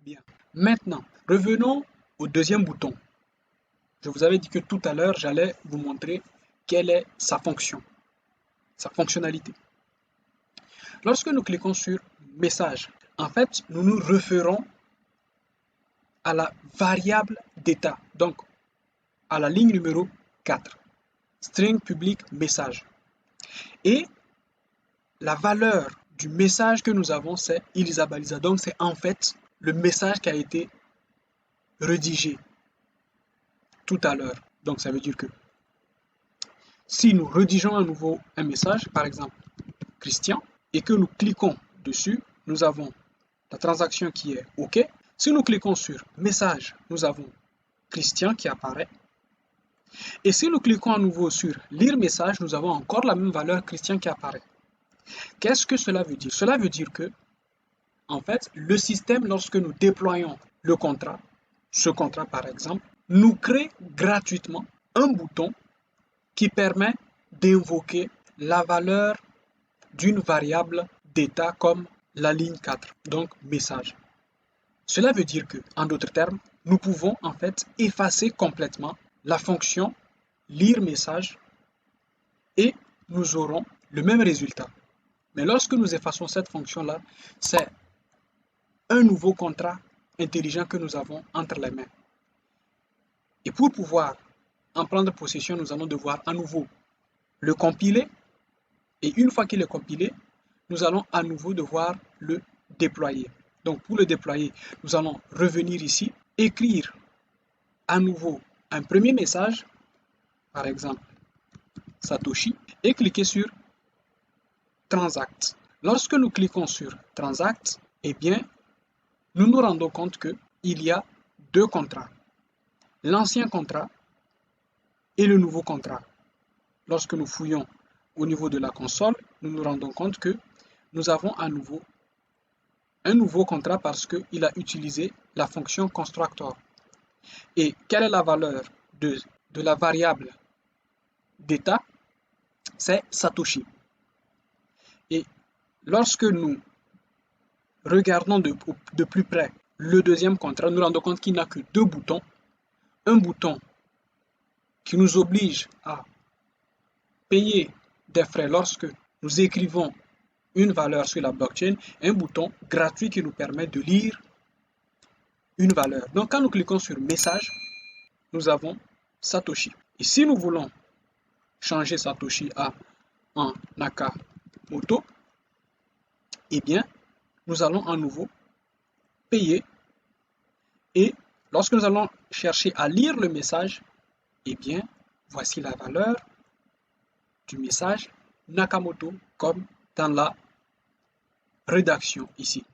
Bien. Maintenant, revenons au deuxième bouton. Je vous avais dit que tout à l'heure, j'allais vous montrer quelle est sa fonction, sa fonctionnalité. Lorsque nous cliquons sur Message, en fait, nous nous référons à la variable d'état, donc à la ligne numéro 4, string public message. Et la valeur du message que nous avons, c'est Elisa Balisa. Donc, c'est en fait le message qui a été rédigé tout à l'heure. Donc, ça veut dire que si nous rédigeons à nouveau un message, par exemple Christian, et que nous cliquons dessus, nous avons la transaction qui est OK. Si nous cliquons sur Message, nous avons Christian qui apparaît. Et si nous cliquons à nouveau sur Lire message, nous avons encore la même valeur Christian qui apparaît. Qu'est-ce que cela veut dire? Cela veut dire que, en fait, le système, lorsque nous déployons le contrat, ce contrat par exemple, nous crée gratuitement un bouton qui permet d'invoquer la valeur d'une variable d'état comme la ligne 4, donc message. Cela veut dire que, en d'autres termes, nous pouvons en fait effacer complètement la fonction lire message et nous aurons le même résultat. Mais lorsque nous effaçons cette fonction-là, c'est un nouveau contrat intelligent que nous avons entre les mains. Et pour pouvoir en prendre possession, nous allons devoir à nouveau le compiler. Et une fois qu'il est compilé, nous allons à nouveau devoir le déployer. Donc pour le déployer, nous allons revenir ici, écrire à nouveau un premier message, par exemple Satoshi, et cliquer sur Transact. Lorsque nous cliquons sur Transact, eh bien, nous nous rendons compte qu'il y a deux contrats, l'ancien contrat et le nouveau contrat. Lorsque nous fouillons au niveau de la console, nous nous rendons compte que nous avons à nouveau un nouveau contrat parce qu'il a utilisé la fonction constructor. Et quelle est la valeur de la variable d'état? C'est Satoshi. Et lorsque nous regardons de plus près le deuxième contrat, nous nous rendons compte qu'il n'a que deux boutons. Un bouton qui nous oblige à payer des frais lorsque nous écrivons une valeur sur la blockchain, et un bouton gratuit qui nous permet de lire une valeur. Donc quand nous cliquons sur message, nous avons Satoshi. Et si nous voulons changer Satoshi en Nakamoto, eh bien, nous allons à nouveau payer. Et lorsque nous allons chercher à lire le message, eh bien, voici la valeur du message Nakamoto comme dans la rédaction ici.